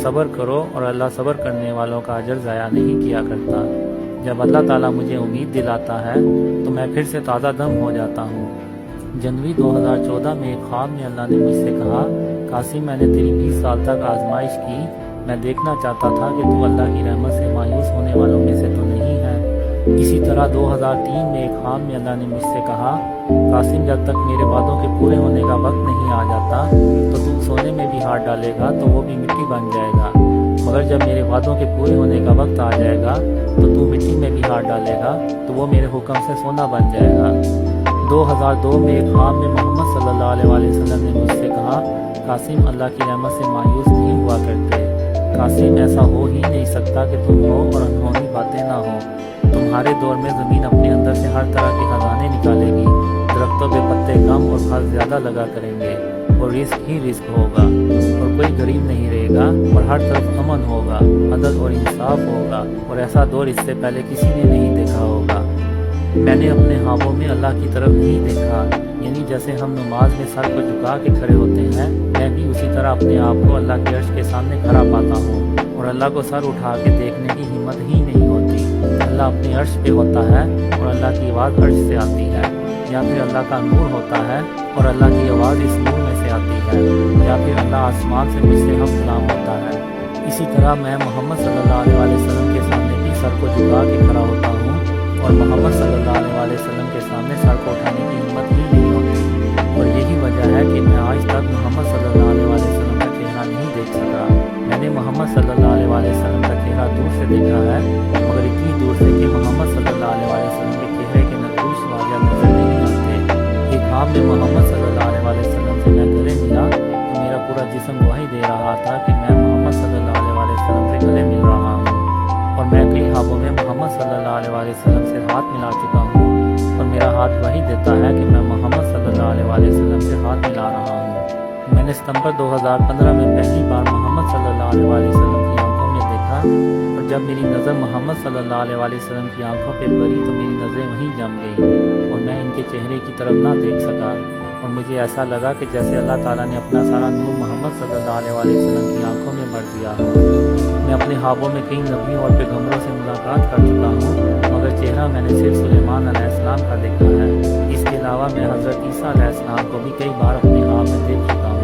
صبر کرو اور اللہ صبر کرنے والوں کا اجر ضائع نہیں کیا کرتا۔ جب اللہ تعالیٰ مجھے امید دلاتا ہے تو میں پھر سے تازہ دم ہو جاتا ہوں۔ جنوری 2014 میں ایک خواب میں اللہ نے مجھ سے کہا، قاسم میں نے تیری 20 سال تک آزمائش کی، میں دیکھنا چاہتا تھا کہ تو اللہ کی رحمت سے مایوس ہونے والوں میں سے تو نہیں ہے۔ اسی طرح 2003 میں ایک خواب میں اللہ نے مجھ سے کہا، قاسم جب تک میرے وعدوں کے پورے ہونے کا وقت نہیں آ جاتا تو سونے میں بھی ہاتھ ڈالے گا تو وہ بھی مٹی بن جائے گا، مگر جب میرے وعدوں کے پورے ہونے کا وقت آ جائے گا تو مٹی میں بھی ہاتھ ڈالے گا تو وہ میرے حکم سے سونا بن جائے گا۔ 2002 میں ایک خواب میں محمد صلی اللہ علیہ وسلم نے مجھ سے کہا، قاسم اللہ کی رحمت سے مایوس نہیں ہوا کرتے، قاسم ایسا ہو ہی نہیں سکتا کہ تم ہو اور انہونی باتیں نہ ہو، تمہارے دور میں زمین اپنے اندر سے ہر طرح کے خزانے نکالے گی، درختوں پہ پتے کم اور پھل زیادہ لگا کریں گے، اور رزق ہی رزق ہوگا، اور کوئی غریب نہیں رہے گا، اور ہر طرف امن ہوگا، عدل اور انصاف ہوگا، اور ایسا دور اس سے پہلے کسی نے نہیں دیکھا ہوگا۔ میں نے اپنے خوابوں میں اللہ کی طرف نہیں دیکھا، یعنی جیسے ہم نماز میں سر کو جھکا کے کھڑے ہوتے ہیں، میں بھی اسی طرح اپنے آپ کو اللہ کے عرش کے سامنے کھڑا پاتا ہوں، اور اللہ کو سر اٹھا کے دیکھنے کی ہمت ہی نہیں ہوتی۔ اللہ اپنے عرش پہ ہوتا ہے اور اللہ کی آواز عرش سے آتی ہے، یا پھر اللہ کا نور ہوتا ہے اور اللہ کی آواز اس نور میں سے آتی ہے، یا پھر اللہ آسمان سے مجھ سے ہم کلام ہوتا ہے۔ اسی طرح میں محمد صلی اللہ علیہ وسلم کے سامنے بھی سر کو جھکا کے کھڑا ہوتا ہوں، اور محمد صلی اللہ علیہ وسلم کے سامنے سر کو اٹھانے کی ہمت ہی نہیں ہوتی، اور یہی وجہ ہے کہ میں آج تک محمد صلی اللہ علیہ وسلم کا چہرہ نہیں دیکھ سکا۔ میں نے محمد صلی اللہ علیہ وسلم کا چہرہ دور سے دیکھا ہے، مگر اتنی دور سے کہ محمد صلی اللہ علیہ وسلم کے چہرے کے نقوش واضح نظر نہیں آتے۔ ایک خواب میں محمد صلی اللہ علیہ وسلم سے میں گلے ملا تو میرا پورا جسم گواہی دے رہا تھا کہ میں محمد صلی اللہ علیہ وسلم سے گلے مل رہا ہوں، اور میں کئی خوابوں میں محمد صلی اللہ علیہ وسلم سے ہاتھ ملا چکا ہوں، اور میرا ہاتھ وہی دیتا ہے کہ میں محمد صلی اللہ علیہ وسلم سے ہاتھ ملا رہا ہوں۔ میں نے ستمبر 2015 میں پہلی بار محمد صلی اللہ علیہ وسلم کی آنکھوں میں دیکھا، اور جب میری نظر محمد صلی اللہ علیہ وسلم کی آنکھوں پہ پڑی تو میری نظریں وہیں جم گئیں، اور میں ان کے چہرے کی طرف نہ دیکھ سکا، اور مجھے ایسا لگا کہ جیسے اللہ تعالیٰ نے اپنا سارا نور محمد صلی اللہ علیہ وسلم کی آنکھوں میں بھر دیا ہو۔ میں اپنے خوابوں میں کئی نبیوں اور پیغمبروں سے ملاقات کر چکا ہوں، مگر چہرہ میں نے صرف سلیمان علیہ السلام کا دیکھا ہے۔ اس کے علاوہ میں حضرت عیسیٰ علیہ السلام کو بھی کئی بار اپنے خواب میں دیکھ چکا ہوں۔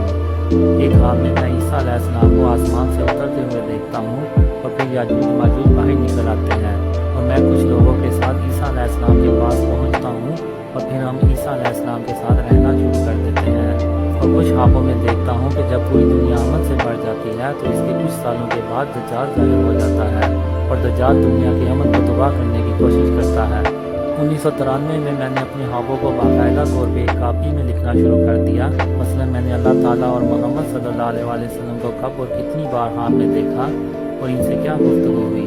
ایک خواب میں عیسیٰ علیہ السلام کو آسمان سے اترتے ہوئے دیکھتا ہوں، اور پھر یاجوج ماجوج باہر نکل آتے ہیں، اور میں کچھ لوگوں کے ساتھ عیسیٰ علیہ السلام کے پاس پہنچتا ہوں، اور پھر ہم عیسیٰ علیہ السلام کے ساتھ رہنا شروع کر دیتے ہیں۔ اور کچھ خوابوں میں دیکھتا ہوں کہ جب پوری دنیا امن سے بڑھ جاتی ہے تو اس کے کچھ سالوں کے بعد دجال ظاہر ہو جاتا ہے، اور دجال دنیا کے امن کو تباہ کرنے کی کوشش کرتا ہے۔ 1993 میں نے اپنے خوابوں کو باقاعدہ طور پہ ایک کاپی میں لکھنا شروع کر دیا۔ مثلا میں نے اللہ تعالیٰ اور محمد صلی اللہ علیہ وسلم کو کب اور کتنی بار خواب میں دیکھا اور ان سے کیا گفتگو ہوئی،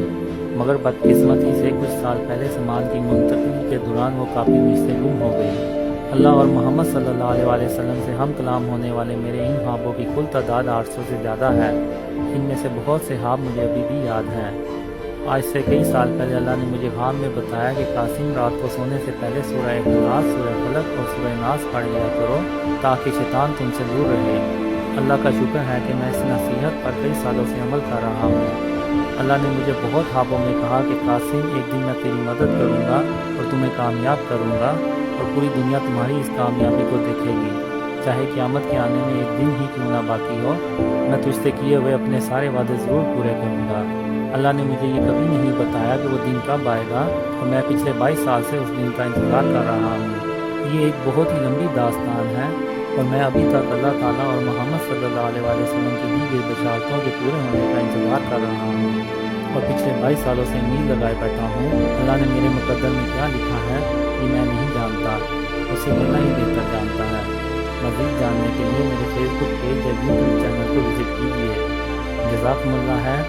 مگر بدقسمتی سے کچھ سال پہلے سامان کی منتقلی کے دوران وہ کاپی مجھ سے گم ہو گئی۔ اللہ اور محمد صلی اللہ علیہ وسلم سے ہم کلام ہونے والے میرے ان خوابوں کی کل تعداد 800 سے زیادہ ہے۔ ان میں سے بہت سے خواب مجھے ابھی بھی یاد ہیں۔ آج سے کئی سال پہلے اللہ نے مجھے خواب میں بتایا کہ قاسم رات کو سونے سے پہلے سورہ اخلاص، سورہ فلق اور سورہ ناس پڑھ لیا کرو تاکہ شیطان تم سے دور رہے۔ اللہ کا شکر ہے کہ میں اس نصیحت پر کئی سالوں سے عمل کر رہا ہوں۔ اللہ نے مجھے بہت خوابوں میں کہا کہ قاسم ایک دن میں تیری مدد کروں گا اور تمہیں کامیاب کروں گا، اور پوری دنیا تمہاری اس کامیابی کو دیکھے گی، چاہے قیامت کے آنے میں ایک دن ہی کیوں نہ باقی ہو، میں تجھ سے کیے ہوئے اپنے سارے وعدے ضرور پورے کروں گا۔ اللہ نے مجھے یہ کبھی نہیں بتایا کہ وہ دن کب آئے گا، اور میں پچھلے 22 سال سے اس دن کا انتظار کر رہا ہوں۔ یہ ایک بہت ہی لمبی داستان ہے، اور میں ابھی تک اللہ تعالیٰ اور محمد صلی اللہ علیہ وسلم کی دی گئی بشارتوں کے پورے ہونے کا انتظار کر رہا ہوں، اور پچھلے 22 سالوں سے امید لگائے بیٹھا ہوں۔ اللہ نے میرے مقدر میں کیا لکھا ہے یہ میں نہیں جانتا، اسے اللہ ہی بہتر جانتا ہے۔ مزید جاننے کے لیے میرے فیس بک پیج یا یوٹیوب چینل کو وزٹ کیجیے۔ جزاکم اللہ ہے۔